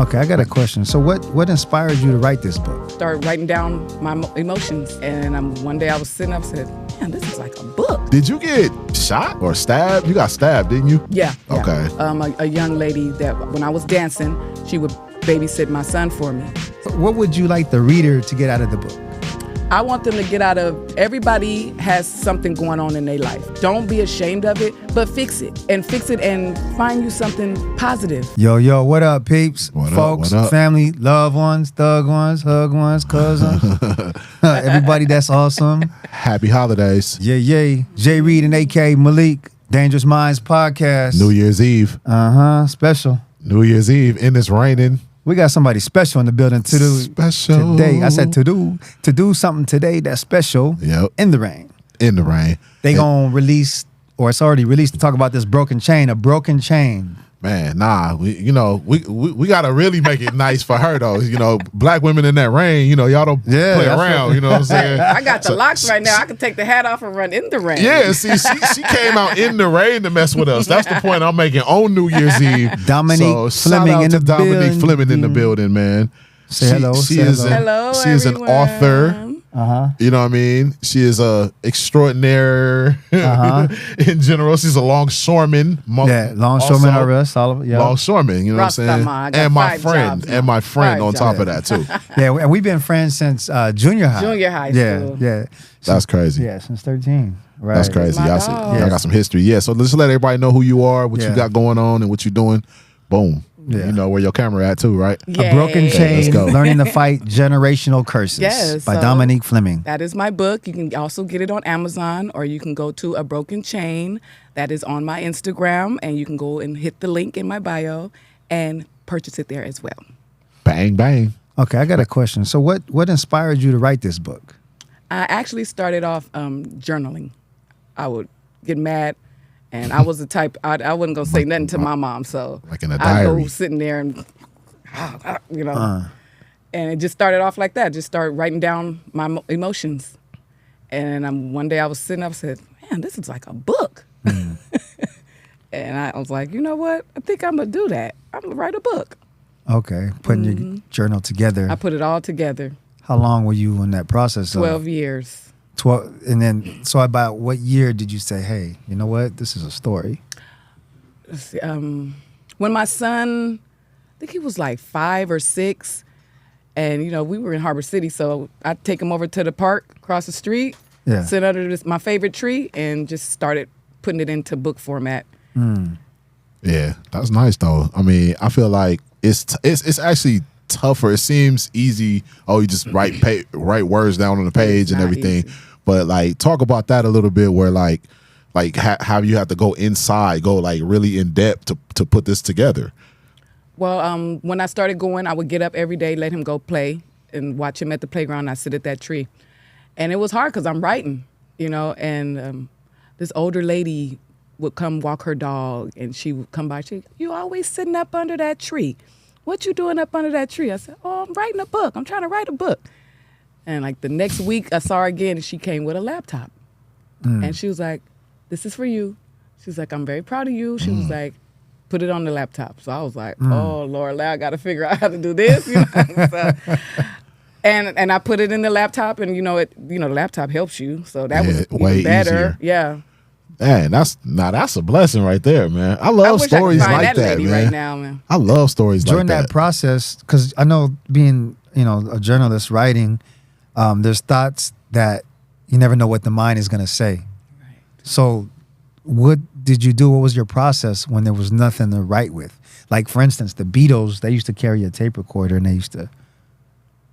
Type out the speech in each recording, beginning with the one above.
Okay, I got a question. So what inspired you to write this book? Started writing down my emotions, and one day I was sitting up and said, man, this is like a book. Did you get shot or stabbed? You got stabbed, didn't you? Yeah. Okay. A young lady that when I was dancing, she would babysit my son for me. What would you like the reader to get out of the book? I want them to get out of, everybody has something going on in their life. Don't be ashamed of it, but fix it and find you something positive. Yo, what up, peeps? What up, Folks, what up? family, loved ones, thug ones, hug ones, cousins. Everybody that's awesome. Happy holidays. Yay. Jay Reed and AK Malik, Dangerous Minds Podcast. New Year's Eve. Special. New Year's Eve, and it's raining. We got somebody special in the building Special. today. I said to do something today that's special. Yep. In the rain. In the rain. They gonna release, or it's already released, to talk about this broken chain. A broken chain. Man, nah, we gotta really make it nice for her though. Black women in that rain, y'all don't play around. You know what I'm saying? I got the locks right now. I can take the hat off and run in the rain. Yeah, see, she came out in the rain to mess with us. That's the point I'm making on New Year's Eve. Dominique so Fleming shout out in to the Dominique building. Fleming in the building, man. Say hello. Hello, She is an everyone. author. You know what I mean? She is a extraordinaire in general. She's a longshoreman. Longshoreman arrest. Longshoreman, you know what I'm saying? I got And my 5 friend. jobs And now. my friend 5 on top jobs. of that too. Yeah, and we've been friends since junior high. Junior high school. Yeah. That's crazy. Yeah, since 13. Right. That's crazy. My Y'all dog. got some history. Yeah, so let's let everybody know who you are, what you got going on, and what you're doing. Boom. Yeah. You know where your camera at too, right? A Broken Yay. Chain, Let's go. Learning to Fight Generational Curses Yes, by so- Dominique Fleming. That is my book. You can also get it on Amazon, or you can go to A Broken Chain. That is on my Instagram, and you can go and hit the link in my bio and purchase it there as well. Bang, bang. Okay, I got a question. So what inspired you to write this book? I actually started off journaling. I would get mad, and I was the type, I wasn't going to say nothing to my mom, so Like in a I'd diary. go sitting there and, and it just started off like that. Just started writing down my emotions. And one day I was sitting up and said, man, this is like a book. And I was like, you know what? I think I'm going to do that. I'm going to write a book. Okay, putting your journal together. I put it all together. How long were you in that process? 12 years. 12, and then so about what year did you say, hey, you know what? This is a story. Let's see, when my son, I think he was like 5 or 6, and we were in Harbor City, so I'd take him over to the park across the street, sit under my favorite tree, and just started putting it into book format. Yeah, that's nice though. I mean, I feel like it's actually tougher. It seems easy. Oh, you just write words down on the page and not everything. easy. But like, talk about that a little bit. Where how you have to go inside, go like really in depth to put this together. Well, when I started going, I would get up every day, let him go play, and watch him at the playground. I sit at that tree, and it was hard because I'm writing, and this older lady would come walk her dog, and she would come by. You always sitting up under that tree. What you doing up under that tree? I said, oh, I'm writing a book. I'm trying to write a book. And like the next week, I saw her again, and she came with a laptop. And she was like, this is for you. She was like, I'm very proud of you. She was like, put it on the laptop. So I was like, oh, Lord, now I got to figure out how to do this. So, and I put it in the laptop, and the laptop helps you. So that was way even better. easier. Yeah. Man, that's a blessing right there, man. I I love wish stories I could find like that that, lady man. right now, man. I love stories During like that process, because I know being, a journalist writing, there's thoughts that you never know what the mind is going to say. Right. So what did you do? What was your process when there was nothing to write with? Like, for instance, the Beatles, they used to carry a tape recorder, and they used to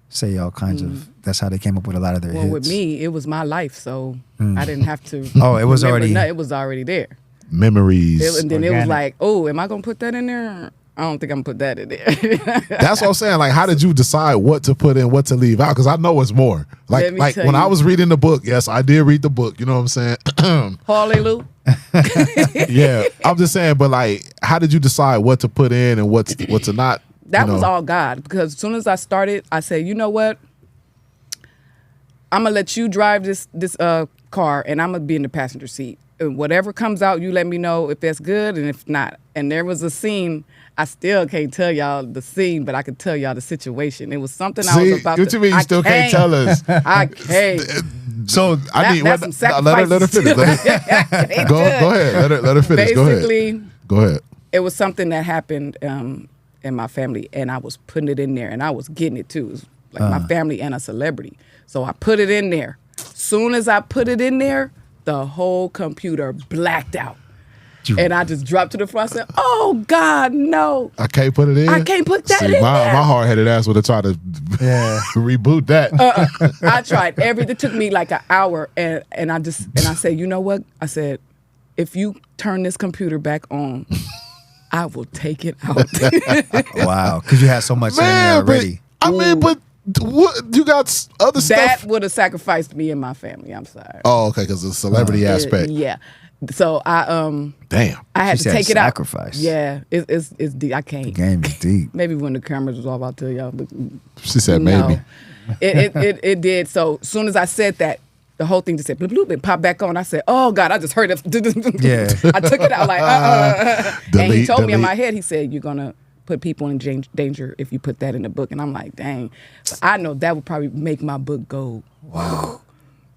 say all kinds of, that's how they came up with a lot of their Well, hits. with me, it was my life, so I didn't have to. Oh, it was remember already- nothing. It was already there. Memories. And then it was Organic. like, oh, am I gonna put that in there? I don't think I'm gonna put that in there. That's what I'm saying. Like, how did you decide what to put in, what to leave out? Because I know it's more. Let me Like tell when you. I was reading the book, yes, I did read the book. You know what I'm saying? Hallelujah. Yeah, I'm just saying. But like, how did you decide what to put in and what to not? That was all God, because as soon as I started, I said, you know what? I'm gonna let you drive this car, and I'm gonna be in the passenger seat. And whatever comes out, you let me know if that's good and if not. And there was a scene I still can't tell y'all the scene, but I can tell y'all the situation. It was something I See, was about what to. you mean you still can't tell us? I can't. So I need That's some let her finish. Go ahead. Let her finish. Basically, Go ahead. it was something that happened in my family, and I was putting it in there, and I was getting it too. It was like my family and a celebrity. So I put it in there. Soon as I put it in there, the whole computer blacked out. And I just dropped to the floor. I said, "Oh God, no! I can't put it in. I can't put that See, in my there." hard-headed ass would have tried to reboot that. I tried everything. It took me like an hour, and I said, "You know what?" I said, "If you turn this computer back on, I will take it out." Wow, because you had so much in there already. But what you got other That stuff? would have sacrificed me and my family. I'm sorry. Oh, okay, because the celebrity aspect. Yeah. So I Damn. I had She to said take it out. sacrifice. Yeah, it's deep. I can't. The game is deep. Maybe when the cameras was off, I'll tell y'all. But She said no. maybe. It did. So as soon as I said that, the whole thing just said bloop bloop and popped back on. I said, "Oh God, I just heard it." Yeah. I took it out like and he Delete, told me in delete. my head, he said, "You're gonna put people in danger if you put that in the book." And I'm like, dang. So I know that would probably make my book go. Wow.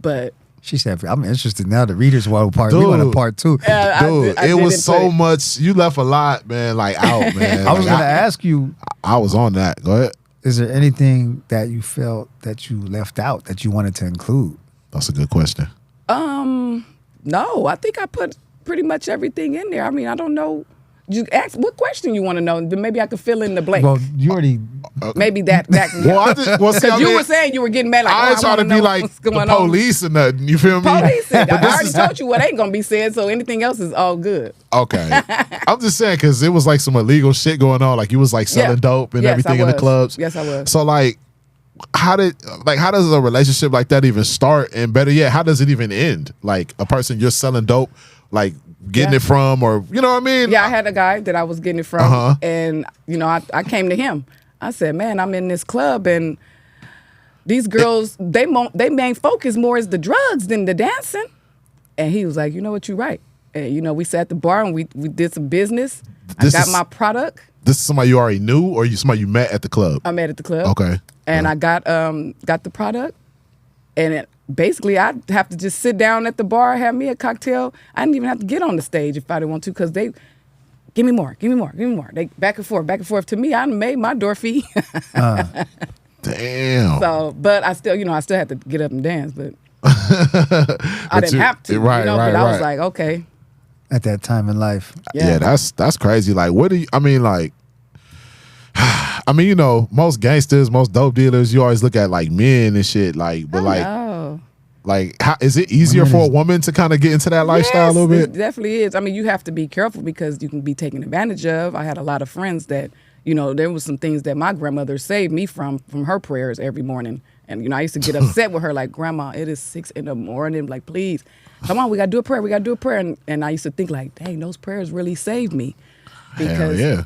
But She said, "I'm interested now. The readers want part. We want a part 2." Dude, I it was didn't so put it. much. You left a lot, man. Like out, man. I was Like, going to ask you, I was on that. Go ahead. is there anything that you felt that you left out that you wanted to include? That's a good question. no, I think I put pretty much everything in there. I mean, I don't know. You ask what question you want to know, then maybe I could fill in the blank. Well, you already. Maybe that. Well, I just, well, see, I Because you mean, were saying you were getting mad. Like, I ain't I trying to wanna be know like what's the going on. police or nothing. You feel me? Police. I But this already is- told you what ain't gonna be said, so anything else is all good. Okay. I'm just saying because it was like some illegal shit going on. Like you was like selling Yeah. dope and Yes, everything I in the was. clubs. Yes, I was. So like, how does a relationship like that even start? And better yet, how does it even end? Like a person you're selling dope, like getting Yeah. it from, or you know what I mean? Yeah, I had a guy that I was getting it from, Uh-huh. and I came to him. I said, "Man, I'm in this club, and these girls, they main focus more is the drugs than the dancing." And he was like, "You know what? You're right." And we sat at the bar and we did some business. This I got is- my product. This is somebody you already knew, or somebody you met at the club? I met at the club. Okay. And I got the product, and basically I'd have to just sit down at the bar, have me a cocktail. I didn't even have to get on the stage if I didn't want to, because they give me more, give me more, give me more. They back and forth. To me, I made my door fee. Damn. So, but I still had to get up and dance, but I didn't have to. Right, but I was right. like, okay, At that time in life, Yeah, that's crazy. Like, what do you? I mean, like, I mean, most gangsters, most dope dealers, you always look at like men and shit. Like, but like, oh. like, how is it easier for a woman to kind of get into that lifestyle a little It bit? definitely is. I mean, you have to be careful because you can be taken advantage of. I had a lot of friends that, there was some things that my grandmother saved me from her prayers every morning. And, I used to get upset with her, like, "Grandma, it is 6 a.m. Like, please, come on, we got to do a prayer. We got to do a prayer." And I used to think, like, dang, those prayers really saved me. Hell yeah.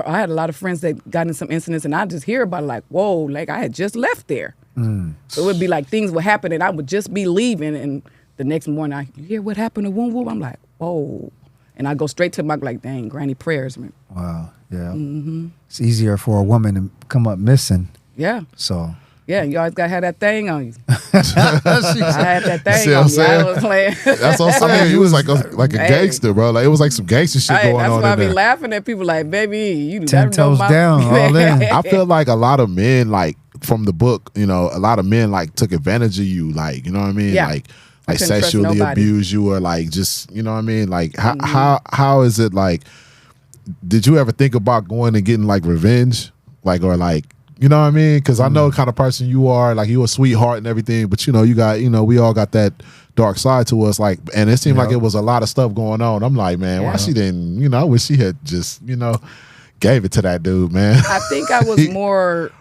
I had a lot of friends that got in some incidents, and I just hear about it like, whoa, like I had just left there. So it would be like things would happen, and I would just be leaving, and the next morning, you hear what happened to Woon Woo? I'm like, whoa. And I go straight to my, like, dang, granny prayers, man. wow, yeah, Mm-hmm. it's easier for a woman to come up missing. Yeah. So Yeah, you always got to have that thing on you. she I said, had that thing See what on I'm me. saying? I was playing. That's what I'm saying. You was like a Hey. gangster, bro. Like it was like some gangster shit Hey, going that's on why I in be there. laughing at people like, baby, you 10 never know toes my- down, all in. I feel like a lot of men, like from the book, a lot of men like took advantage of you, like you know what I mean, Yeah. like I couldn't trust sexually nobody. abuse you, or like just you know what I mean, like how is it like? Did you ever think about going and getting like revenge, like or like? You know what I mean? Because I know the kind of person you are. Like you a sweetheart and everything, but you got, we all got that dark side to us. Like, and it seemed like it was a lot of stuff going on. I'm like, man, why Yeah. she didn't? I wish she had just, gave it to that dude, man. I think I was more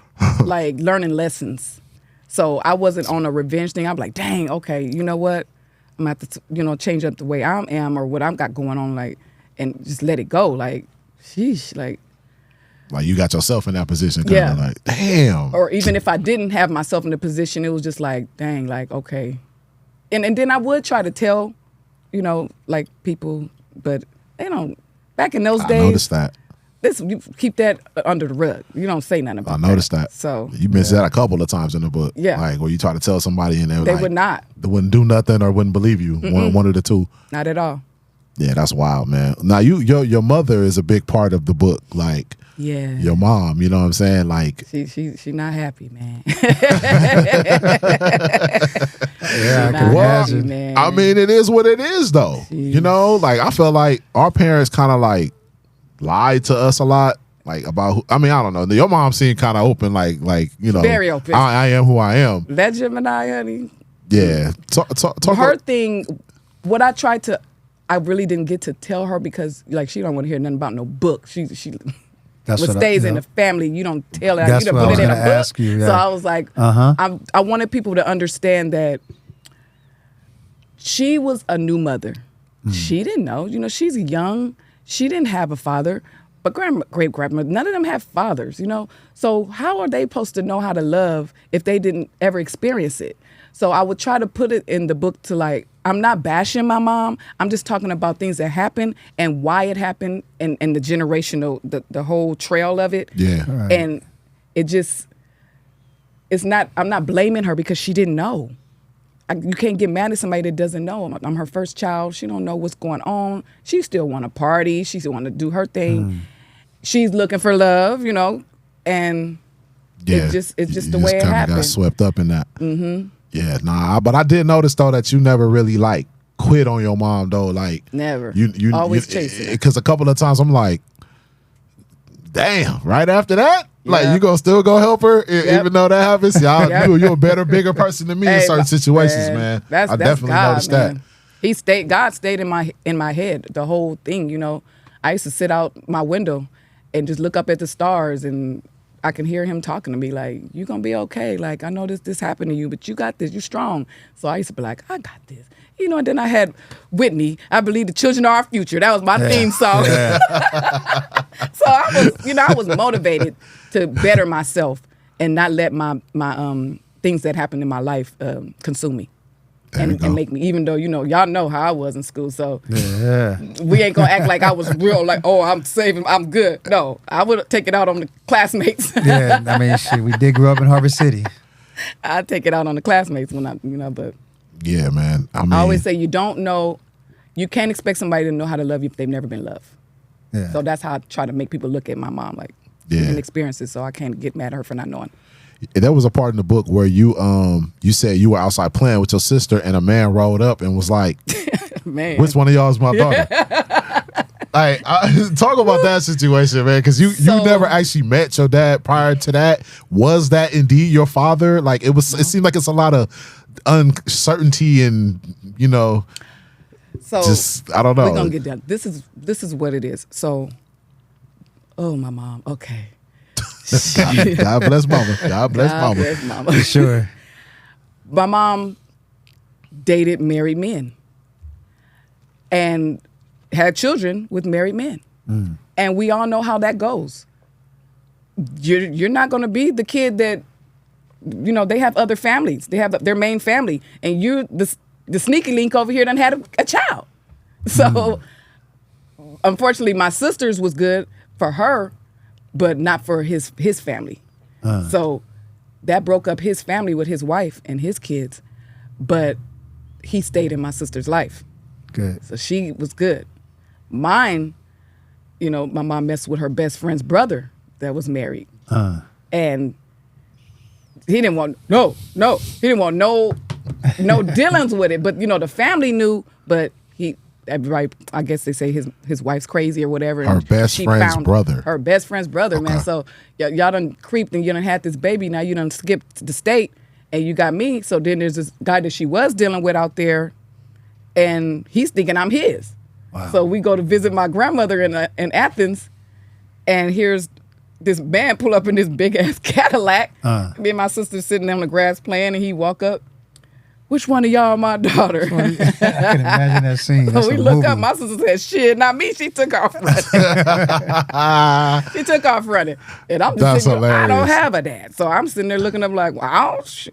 like learning lessons. So I wasn't on a revenge thing. I'm like, dang, okay, you know what? I'm going to have to, change up the way I am or what I've got going on, like, and just let it go. Like, sheesh, like. Like you got yourself in that position, kind Yeah. of like, damn. Or even if I didn't have myself in the position, it was just like, dang, like, okay. And then I would try to tell, like people, but they don't, back in those I days, noticed that. you keep that under the rug. You don't say nothing about I noticed that. So you mentioned that a couple of times in the book. Yeah. Like where you try to tell somebody and they would not. They wouldn't do nothing or wouldn't believe you. One of the two. Not at all. Yeah, that's wild, man. Now your mother is a big part of the book. Like Yeah. your mom, you know what I'm saying? Like She not happy, man. Yeah, I can imagine. man. I mean, it is what it is, though. Jeez. You know, like I feel like our parents kind of like lied to us a lot, like about. I mean, I don't know. Your mom seemed kind of open, like you know, Very open. I am who I am. That Gemini, honey. Yeah. Talk Her thing, what I tried to, I really didn't get to tell her because like she don't want to hear nothing about no book. She That's what what stays I, in yeah. the family, you don't tell her. That's You don't what I put was it in a gonna book. ask you, yeah. So I was like, I wanted people to understand that she was a new mother. She didn't know. You know, she's young. She didn't have a father. But great grandmother, none of them have fathers, you know? So how are they supposed to know how to love if they didn't ever experience it? So I would try to put it in the book to like, I'm not bashing my mom. I'm just talking about things that happened and why it happened and the generational, the whole trail of it. Yeah. Right. And it just, I'm not blaming her because she didn't know. You can't get mad at somebody that doesn't know. I'm her first child. She don't know what's going on. She still want to party. She still want to do her thing. She's looking for love, you know, and Yeah. it's just You the way it kinda happened. got swept up in that. Mm-hmm. Yeah, nah. But I did notice though that you never really like quit on your mom though. Like Never. You Always chasing her. Because a couple of times I'm like, damn. Right after that, like Yeah. you gonna still go help her even though that happens. Y'all, Yep. you're a better, bigger person than me in certain situations, man. That's I definitely God, noticed man. that. God stayed in my head the whole thing. You know, I used to sit out my window and just look up at the stars, and I can hear him talking to me like, "You gonna be okay? Like I know this happened to you, but you got this. You strong." So I used to be like, "I got this." You know, and then I had Whitney. I believe the children are our future. That was my theme song. So I was motivated to better myself and not let my things that happened in my life consume me and make me. Even though y'all know how I was in school, so Yeah. we ain't gonna act like I was real. Like, oh, I'm good. No, I would take it out on the classmates. Yeah. I mean, shit, we did grow up in Harbor City. I'd take it out on the classmates when but Yeah, man. I mean, I always say you can't expect somebody to know how to love you if they've never been loved. Yeah. So that's how I try to make people look at my mom, like she didn't experience it, so I can't get mad at her for not knowing. there was a part in the book where you said you were outside playing with your sister and a man rolled up and was like, Man, which one of y'all is my daughter? Like, talk about that situation, man, because you never actually met your dad prior to that. Was that indeed your father? Like, it seemed like it's a lot of uncertainty and so just I don't know. we're gonna get down. This is what it is. So, oh, my mom. Okay. God bless mama. God bless God mama. bless mama. Sure. My mom dated married men and had children with married men. And we all know how that goes. You're not going to be the kid that, they have other families. They have their main family. And you're the sneaky link over here done had a child. So, unfortunately, my sister's was good for her, but not for his family. So that broke up his family with his wife and his kids. But he stayed in my sister's life. Good. So she was good. Mine, my mom messed with her best friend's brother that was married. And he didn't want no dealings with it. But the family knew, but everybody, I guess they say his wife's crazy or whatever. Her and best she friend's found brother. Her best friend's brother, man. So y'all done creeped and you done had this baby. Now you done skipped the state and you got me. So then there's this guy that she was dealing with out there, and he's thinking I'm his. Wow. So we go to visit my grandmother in Athens, and here's this man pull up in this big ass Cadillac. Me and my sister sitting on the grass playing, and he walk up. Which one of y'all my daughter? I can imagine that scene. That's So we a look movie. up. My sister said, "Shit, not me." She took off running. She took off running, and I'm just That's sitting there, I don't hilarious. have a dad, so I'm sitting there looking up like, well,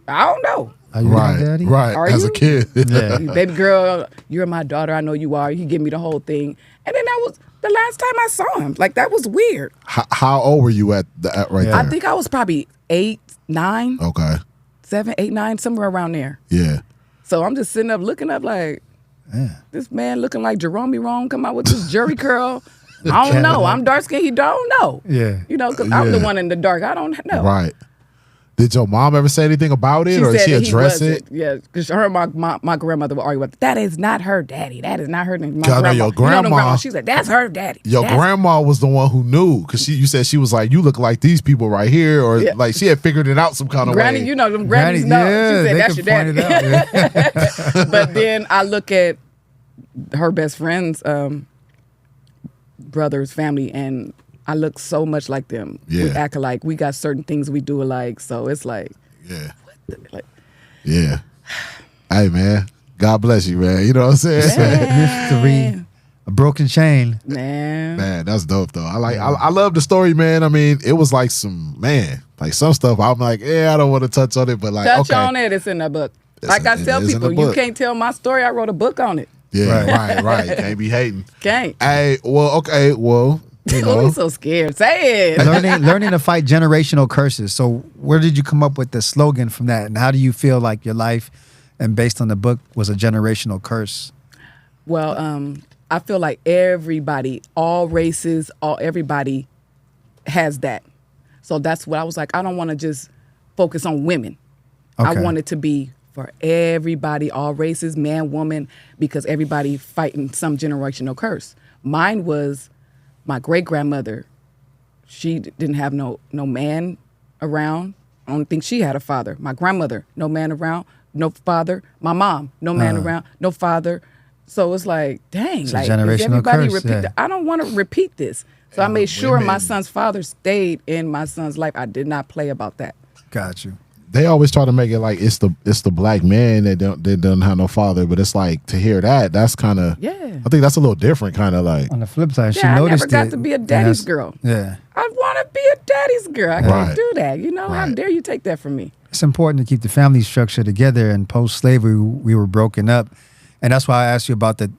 I don't know. Are you my Right, daddy? right. Are As a you? kid. Yeah. Baby girl, you're my daughter. I know you are. You give me the whole thing, and then that was the last time I saw him. Like, that was weird. How old were you at right there? I think I was probably 8, 9, Okay. 7, 8, 9, somewhere around there. Yeah. So I'm just sitting up looking up like, this man looking like Jerome Rome come out with this jury curl. I don't know. I'm dark skinned. He don't know. Yeah. You know, because I'm the one in the dark. I don't know. Right. Did your mom ever say anything about it, or did said she that he address it? wasn't. Yeah, because her and my grandmother would argue about that is not her daddy. That is not her name. My God, no, grandma. your You know them grandma- She said, that's her daddy. Your grandma was the one who knew, because you said she was like, you look like these people right here, or like she had figured it out some kind of Granny, way. you know, them grannies know. She said, that's your daddy. But then I look at her best friend's brother's family, and I look so much like them. Yeah. We act alike. We got certain things we do alike. So it's like, Yeah. like, Yeah. Hey, man. God bless you, man. You know what I'm saying? Mystery, a broken chain. man. Man, that's dope though. I love the story, man. I mean, it was like some stuff I'm like, I don't want to touch on it, but like, Touch okay. on it. It's in the book. Like I tell it is in the people, you book. can't tell my story. I wrote a book on it. Yeah, right. Can't be hating. Can't. Hey, well, you Oh, know, he's so scared. Say it. learning to fight generational curses. So where did you come up with the slogan from that? And how do you feel like your life, and based on the book, was a generational curse? Well, I feel like everybody, all races, everybody has that. So that's what I was like. I don't want to just focus on women. I Okay. want it to be for everybody, all races, man, woman, because everybody fighting some generational curse. Mine was my great grandmother. She didn't have no man around. I don't think she had a father. My grandmother, no man around, no father. My mom, no man around, no father. So it's like, dang, It's a like generational is everybody curse, repeat yeah. that? I don't want to repeat this. So I made sure my women- son's father stayed in my son's life. I did not play about that. Got you. they always try to make it like it's the black man that don't have no father, but it's like to hear that's kind of Yeah. I think that's a little different, kind of like On the flip side, she Yeah, I noticed never got it, to be a and daddy's that's- girl. Yeah. I want to be a daddy's girl. I Right. can't do that. You know, how Right. dare you take that from me? It's important to keep the family structure together. And post-slavery, we were broken up, and that's why I asked you about the,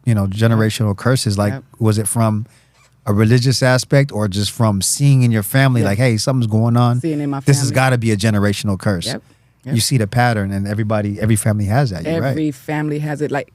generational curses. Like, Yep. was it from a religious aspect, or just from seeing in your family, like, hey, something's going on? Seeing in my This has family. got to be a generational curse. Yep. You see the pattern, and every family has that. You're Every right. family has it. Like,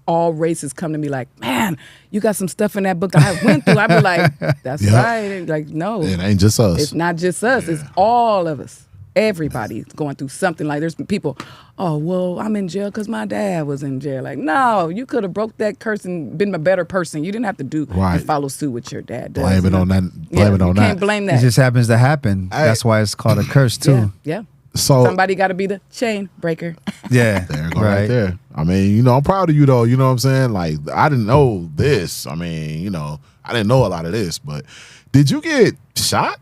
all races come to me like, man, you got some stuff in that book I went through. I be like, that's Yeah. right. And like, no, it ain't just us. it's not just us. It's all of us. Everybody's going through something. Like, there's people, oh, well, I'm in jail because my dad was in jail. Like, no, you could have broke that curse and been a better person. You didn't have to do Right. and follow suit with your dad does. Blame it you know? on that. Yeah, Blame it on you that. can't blame It that. just happens to happen. That's why it's called a curse too. Yeah, yeah. So Somebody got to be the chain breaker. Yeah. there you go right there. I mean, I'm proud of you though. You know what I'm saying? Like, I didn't know this. I mean, I didn't know a lot of this. But did you get shot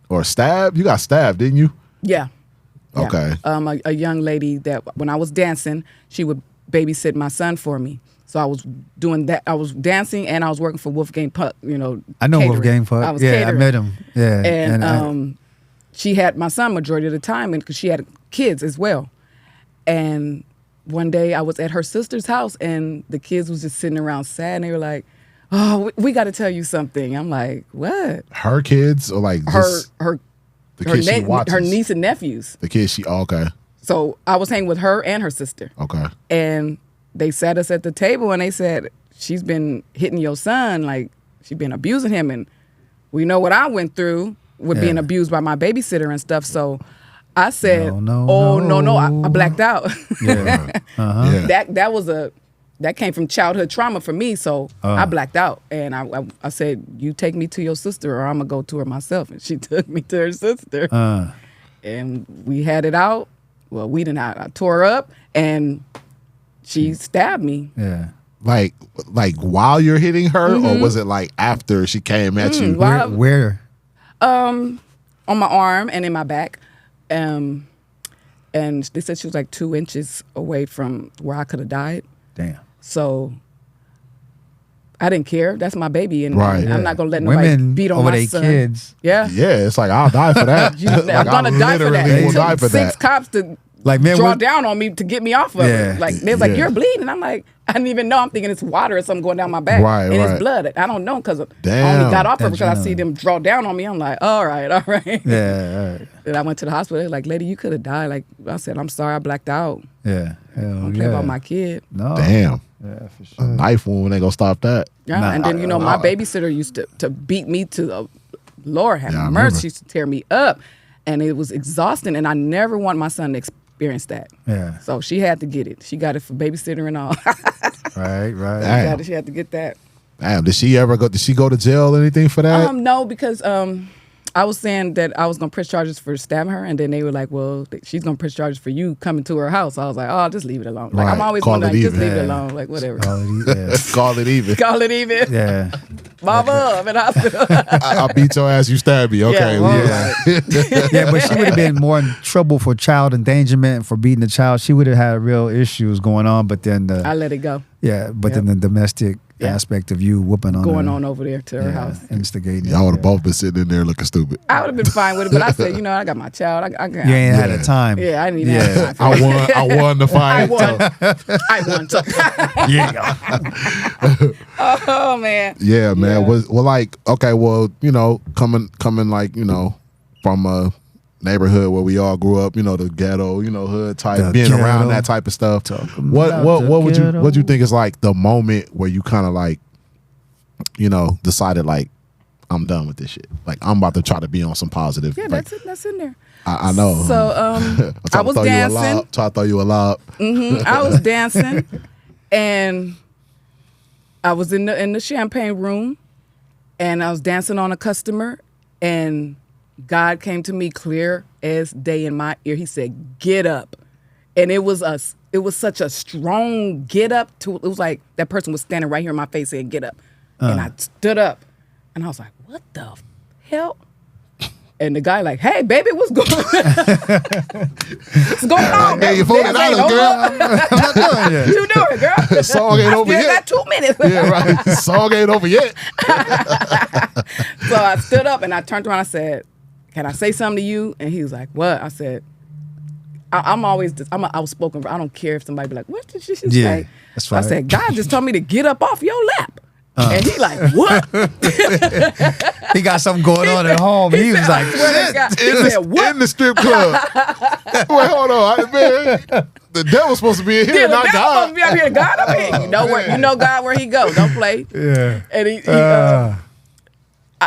or stabbed? You got stabbed, didn't you? Yeah. Yeah. Okay. A young lady that when I was dancing, she would babysit my son for me. So I was doing that. I was dancing and I was working for Wolfgang Puck. I know catering. Wolfgang Puck. I was Yeah, catering. I met him. Yeah. And she had my son majority of the time, and because she had kids as well. And one day I was at her sister's house, and the kids was just sitting around sad, and they were like, "Oh, we got to tell you something." I'm like, "What?" Her kids or like just Her the kids she watches? her niece and nephews. The kids she okay. So I was hanging with her and her sister. Okay. And they sat us at the table and they said, she's been hitting your son, like she's been abusing him. And we know what I went through with being abused by my babysitter and stuff. So I said, no. I blacked out. Yeah. Yeah. That came from childhood trauma for me. So I blacked out. And I said, you take me to your sister or I'm going to go to her myself. And she took me to her sister. And we had it out. Well, we didn't. I tore her up and she stabbed me. Yeah. Like while you're hitting her, or was it like after she came at you? While- Where? on my arm and in my back. And they said she was like 2 inches away from where I could have died. Damn. So I didn't care. That's my baby. And Right. I'm not going to let nobody Women beat on over my their son. kids. Yeah. Yeah, it's like I'll die for that. I'm Like, going to die for that. literally It will took die for 6 that. cops to Like, man, draw what- down on me to get me off of Yeah. it. Like, they was like, Yeah. you're bleeding. I'm like, didn't even know. I'm thinking it's water or something going down my back. Right, and right. it's blood. I don't know because I Damn. only got off her because I see Adrenaline. them draw down on me. I'm like, all right. Yeah, all right. And I went to the hospital. They're like, lady, you could have died. Like I said, I'm sorry, I blacked out. Yeah. Hell Don't yeah. play about my kid. No. Damn. Yeah, for A sure. knife wound ain't gonna stop that. Yeah, Nah, and then my babysitter used to beat me to the Lord have Yeah, I mercy. remember. She used to tear me up, and it was exhausting. And I never want my son to experience that. Yeah. So she had to get it. She got it for babysitter and all. Right, right. Damn. She had to get that. Damn. Did she go to jail or anything for that? No, because I was saying that I was gonna press charges for stabbing her, and then they were like, "Well, she's gonna press charges for you coming to her house." I was like, "Oh, just leave it alone." Like Right. I'm always Call one it like, just even. leave it Yeah. alone. Like whatever. Yeah. Call it even. Call it even. Yeah. Mama, I'm in hospital. I beat your ass. You stabbed me. Okay. Yeah, well, yeah. Yeah, but she would have been more in trouble for child endangerment and for beating a child. She would have had real issues going on, but then I let it go. then the domestic Yeah. aspect of you whooping on Going her, on over there to her house. instigating. Y'all would have yeah. both been sitting in there looking stupid. I would have been fine with it, but I said, I got my child. I You ain't had Yeah. a time. yeah, I didn't even have time for I that. won. I won the I fight. won. I won. So, Yeah. oh man. Yeah, man. Yeah. Well, like, okay, well, coming like, from a neighborhood where we all grew up, the ghetto, hood type, The being around ghetto. that type of stuff. Talking What about the would you ghetto. what you think is like the moment where you kind of like, decided like, I'm done with this shit. Like I'm about to try to be on some positive. Yeah, like, that's it. That's in there. I know. So I was dancing. Try to throw you a lob. I was dancing, and I was in the champagne room, and I was dancing on a customer, and God came to me clear as day in my ear. He said, "Get up," and it was such a strong get up. It was like that person was standing right here in my face saying, "Get up," and I stood up, and I was like, "What the hell?" And the guy like, "Hey, baby, what's going what's going on? Hey, you baby? $40, Dance ain't girl. over." I'm not doing What you doing, girl? The song ain't I over still yet. got 2 minutes. Yeah, right. Song ain't over yet. So I stood up and I turned around. I said, "Can I say something to you?" And he was like, "What?" I said, "I'm always outspoken. I don't care if somebody be like, what did she Yeah, say?" that's I right. said, "God just told me to get up off your lap." And he like, "What?" He got something going on at home. He was like, swear to God. He said, "What?" In the strip club. Wait, hold on. Man, the devil's supposed to be in here, Yeah, the not devil God. supposed to be out here. God up here. You know God where he go. Don't play. yeah. And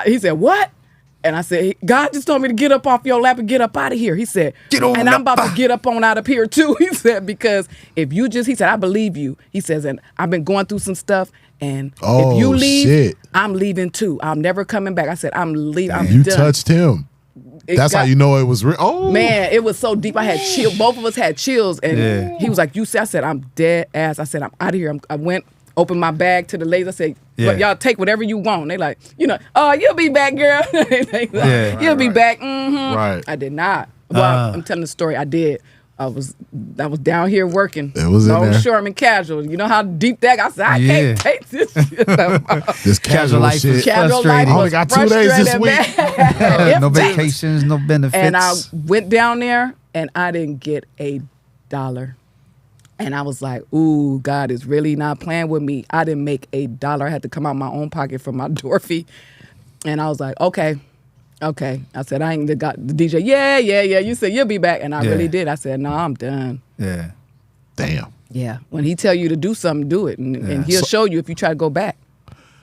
he said, "What?" And I said, "God just told me to get up off your lap and get up out of here." He said, Get on and I'm up. about to get up on out of here too. He said, because he said, "I believe you." He says, "And I've been going through some stuff. And Oh, if you leave, shit. I'm leaving too. I'm never coming back." I said, "I'm leaving. I'm You done." touched him. That's how you know it was real. Oh, Man, it was so deep. I had chills. Both of us had chills. And Yeah. he was like, "You see," I said, "I'm dead ass." I said, "I'm out of here." I went, opened my bag to the ladies. I said, Yeah. "Y'all take whatever you want." They like, "Oh, you'll be back, girl." They like, Yeah. "You'll be back." Mm-hmm. Right. I did not. Well, I'm telling the story. I did. I was down here working. It was in Long there. Shoreman casual. You know how deep that got? I said, I Yeah. can't take this shit. This casual life shit. is Casual frustrating. life I only was got 2 days this frustrating, week. man. No If- vacations, no benefits. and I went down there and I didn't get $1. And I was like, ooh, God is really not playing with me. I didn't make $1. I had to come out my own pocket for my door fee. And I was like, okay. I said, I ain't got the DJ. Yeah. You said you'll be back. And I Yeah. really did. I said, no, I'm done. Yeah. Damn. Yeah. When he tell you to do something, do it. And he'll show you if you try to go back.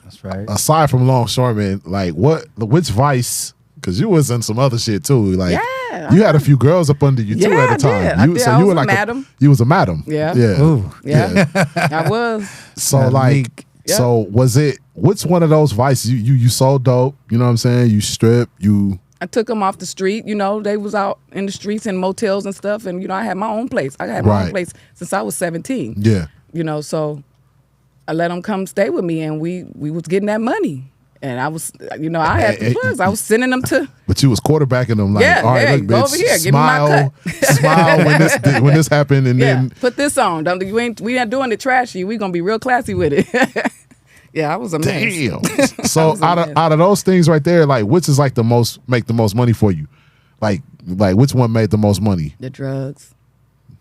That's right. Aside from Longshoreman, like which vice? Because you was in some other shit too. Like Yeah, you had a few girls up under you too Yeah, at the I time. did. I did. I you was were a like madam. you was a madam. Yeah. Yeah. Ooh. Yeah. I was. So Madam like, Meek. Yeah. so was it? What's one of those vices? You sold dope. You know what I'm saying? You strip. You. I took them off the street. They was out in the streets and motels and stuff. And, I had my own place. I had my Right. own place since I was 17. Yeah. So I let them come stay with me and we was getting that money. And I was, I had the plugs. I was sending them to, But you was quarterbacking them. Like, Yeah, all right, hey, look, go bitch, over here, give me my smile when this happened, and yeah, then put this on. We ain't doing it trashy. We gonna be real classy with it. Yeah, I was a mess. damn. So was a mess. out of those things right there, like which is like make the most money for you? Like which one made the most money? The drugs.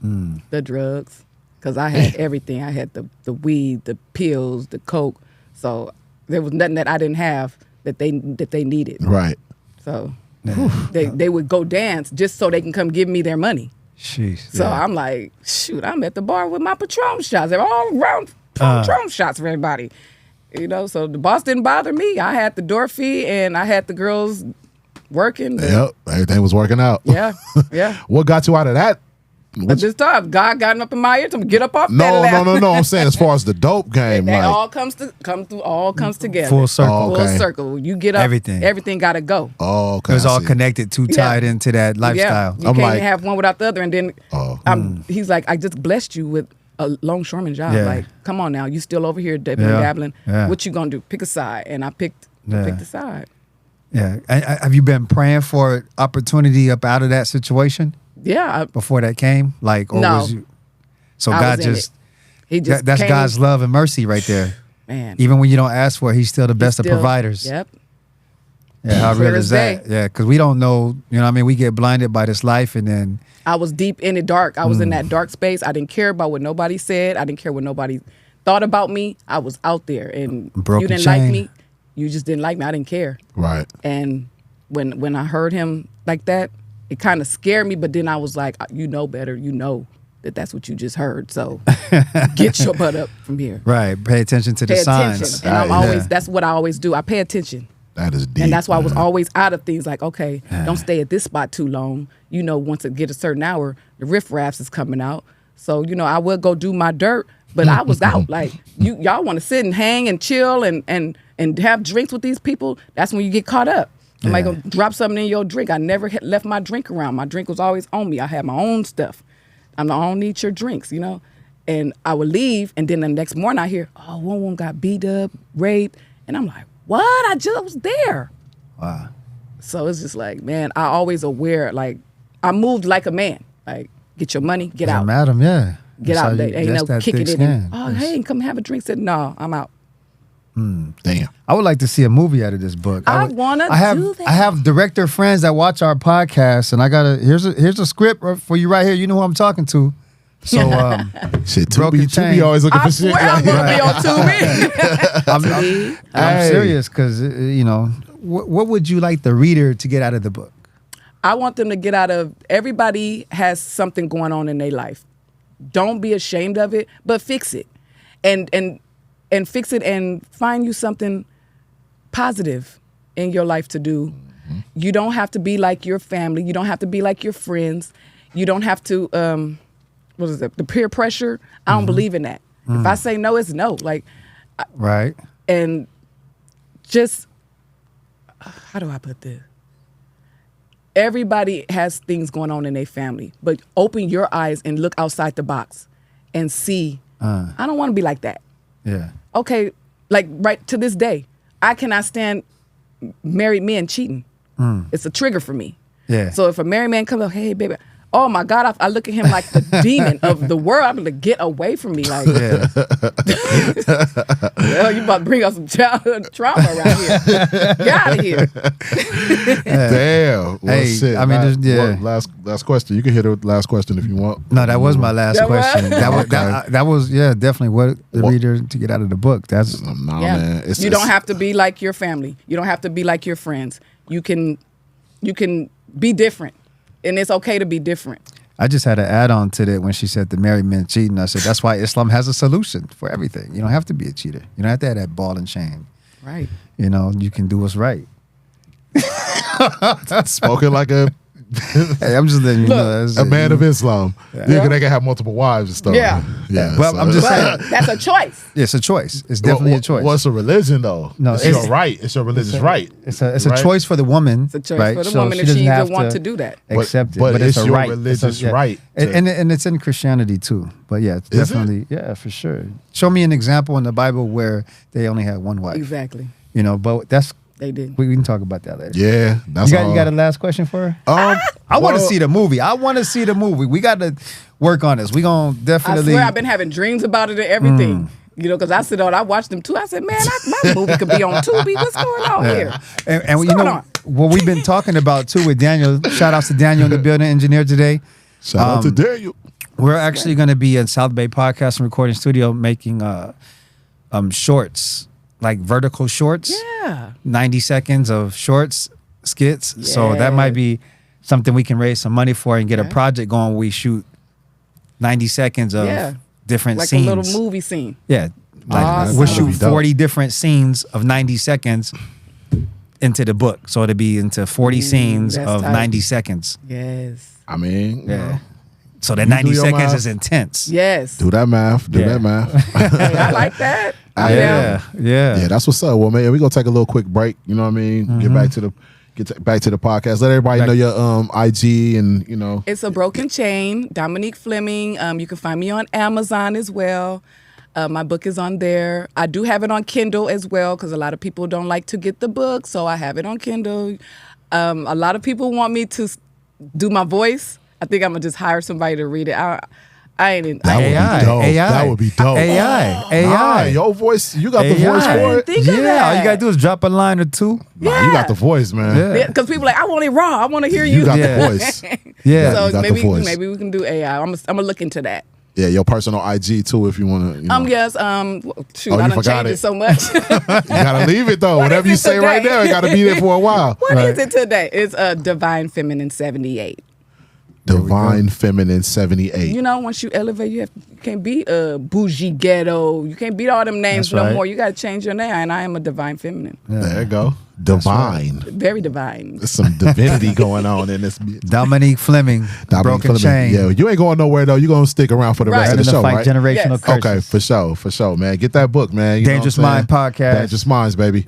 The drugs. because I had everything. I had the weed, the pills, the coke. So there was nothing that I didn't have that they needed. Right. So they would go dance just so they can come give me their money. Jeez. So I'm like, shoot, I'm at the bar with my Patron shots. They're all around Patron shots for everybody. You know, so the boss didn't bother me. I had the door fee and I had the girls working. Yep, everything was working out. Yeah. What got you out of that? But this time, God got up in my ear to get up off that No. ladder. I'm saying as far as the dope game, It like, all comes together. Full circle. Oh, okay. Full circle. You get up, everything got to go. oh, okay. It was I all see. connected, tied into that lifestyle. Yeah, you I'm can't like- have one without the other. And then he's like, I just blessed you with a longshoreman job. Yeah. Like, come on now, you still over here dabbling. Yeah. What you gonna do? Pick a side. And I picked the side. Yeah. Have you been praying for opportunity up out of that situation Yeah. before that came? Like, or No. was you? So I God was in just, He just that's came, God's love and mercy right there. man. Even when you don't ask for it, he's still the best of Still- providers. Yep. Yeah, how Clear real as is that? day. Yeah, because we don't know, you know what I mean? We get blinded by this life and then, I was deep in the dark. I was in that dark space. I didn't care about what nobody said. I didn't care what nobody thought about me. I was out there, and Broken you didn't chain. like me. You just didn't like me. I didn't care. Right. And when I heard him like that, it kind of scared me. But then I was like, you know better. You know that's what you just heard. So get your butt up from here. right, pay attention to the Pay signs. attention. And I'm Yeah. always, that's what I always do. I pay attention. That is deep. And that's why I was man. always out of things like, okay, don't stay at this spot too long. You know, once it get a certain hour, the riffraffs is coming out. So, you know, I would go do my dirt, but I was out. Like, y'all want to sit and hang and chill and have drinks with these people. That's when you get caught up. Somebody gonna drop something in your drink. I never left my drink around. My drink was always on me. I had my own stuff. I don't need your drinks, you know? And I would leave, and then the next morning I hear, oh, one got beat up, raped. And I'm like, what? I just was there. Wow. So it's just like, man, I always aware, like, I moved like a man. Like, get your money, get out. Madam, yeah. Get That's out. how They you- ain't that's no that kicking thick it in. skin. Oh, Yes. hey, come have a drink. Said, no, I'm out. Damn. I would like to see a movie out of this book. I would- wanna I have, do that. I have director friends that watch our podcast, and I got here's a script for you right here. You know who I'm talking to. So Shit, Broken Tubi chain. always looking I for swear shit. I'm Like, going to be on Tubi. I'm Hey. serious because you know what would you like the reader to get out of the book? I want them to get out of, everybody has something going on in their life. Don't be ashamed of it, but fix it. And fix it and find you something positive in your life to do. Mm-hmm. You don't have to be like your family. You don't have to be like your friends. You don't have to, what is it, the peer pressure. I don't believe in that. If I say no, it's no. Like, Right. and just, how do I put this? Everybody has things going on in their family, but open your eyes and look outside the box and see, I don't want to be like that. Yeah. Okay, like right to this day, I cannot stand married men cheating. It's a trigger for me. Yeah. So if a married man comes up, hey, baby, oh my God, I look at him like the demon of the world. I'm like, get away from me. Like, Yeah. hell, you about to bring us some childhood trauma around here. Get out of here. Damn. Well, Hey, shit. I mean, last, yeah. last question. You can hit the last question if you want. No, that was my last That was? question. That was definitely what the What- reader to get out of the book. That's Nah, Yeah. man. You don't have to be like your family. You don't have to be like your friends. You can be different. And it's okay to be different. I just had an add-on to that when she said the married men cheating. I said that's why Islam has a solution for everything. You don't have to be a cheater. You don't have to have that ball and chain. Right. You know, you can do what's right. Spoken like a Hey, I'm just letting you know. That's a man of Islam. Yeah, they can have multiple wives and stuff. Yeah. Yeah. Well, I'm just saying. But that's a choice. It's a choice. It's definitely a choice. What's a religion though? No, it's it's- your right. It's your religious right. It's a Right? choice for the woman. It's a choice right? for the So woman if doesn't she have even want to do that. accept it. But it's it's a your right. religious yeah. right And, to- and it's in Christianity too. But yeah, it's Is it? definitely yeah, for sure. Show me an example in the Bible where they only had one wife. Exactly. You know, but that's They did. we can talk about that later. Yeah, that's You all. got a last question for her? Um, I want to well, see the movie. I want to see the movie. We got to work on this. We gonna I definitely. swear I've been having dreams about it and everything. You know, because I sit on, I watched them too. I said, man, my movie could be on Tubi. What's going on here? And What's you going know on? what we've been talking about too with Daniel. Shout outs to Daniel, the building engineer today. Shout out to Daniel. We're actually going to be in South Bay Podcast and Recording Studio making shorts, like vertical shorts. Yeah. 90 seconds of shorts, skits. So that might be something we can raise some money for and get a project going where we shoot 90 seconds of different like scenes. a little movie scene. Yeah. Like Awesome. we'll That'd be shoot dope. 40 different scenes of 90 seconds into the book. So it'll be into 40 scenes that's of tight. 90 seconds. Yes. I mean, Yeah. So that You 90 do your seconds math. is intense. Yes. do that math. Do Yeah. that math. Hey, I like that. Yeah. Yeah, that's what's up. Well, man, we're gonna take a little quick break. You know what I mean? Get back to the back to the podcast. Let everybody know your IG and you know. It's A Broken Chain, Dominique Fleming. You can find me on Amazon as well. My book is on there. I do have it on Kindle as well because a lot of people don't like to get the book, so I have it on Kindle. A lot of people want me to do my voice. I think I'm gonna just hire somebody to read it. I ain't in. That would be AI, dope. AI. That would be dope. AI. Your voice. You got the AI. voice for it. Think of Yeah, all that. you gotta do is drop a line or two. Nah, you got the voice, man. Yeah. Because people like, I want it raw. I want to hear you. You got Yeah. the voice. Yeah. So you got maybe the voice. maybe we can do AI. I'm gonna look into that. Yeah, your personal IG too, if you want to. You know. Yes. Shoot, Oh, I you done forgot changed it. it so much. You gotta leave it though. Whatever is you it say right today? there, it gotta be there for a while. What is it today? It's Divine Feminine 78. Divine Feminine 78. You know, once you elevate, you can't be bougie ghetto. You can't beat all them names That's no right. more. You got to change your name. And I am a divine feminine. There you go. Divine. Very divine. There's some divinity going on in this. Dominique Fleming, Dominique Broken Fleming. Chain. Yeah, you ain't going nowhere though. You gonna stick around for the Right. rest of Ready the to show, fight right? generational Yes. curses. Okay, for sure, man. Get that book, man. You know Dangerous what I'm saying? Mind Podcast. Dangerous Minds, baby.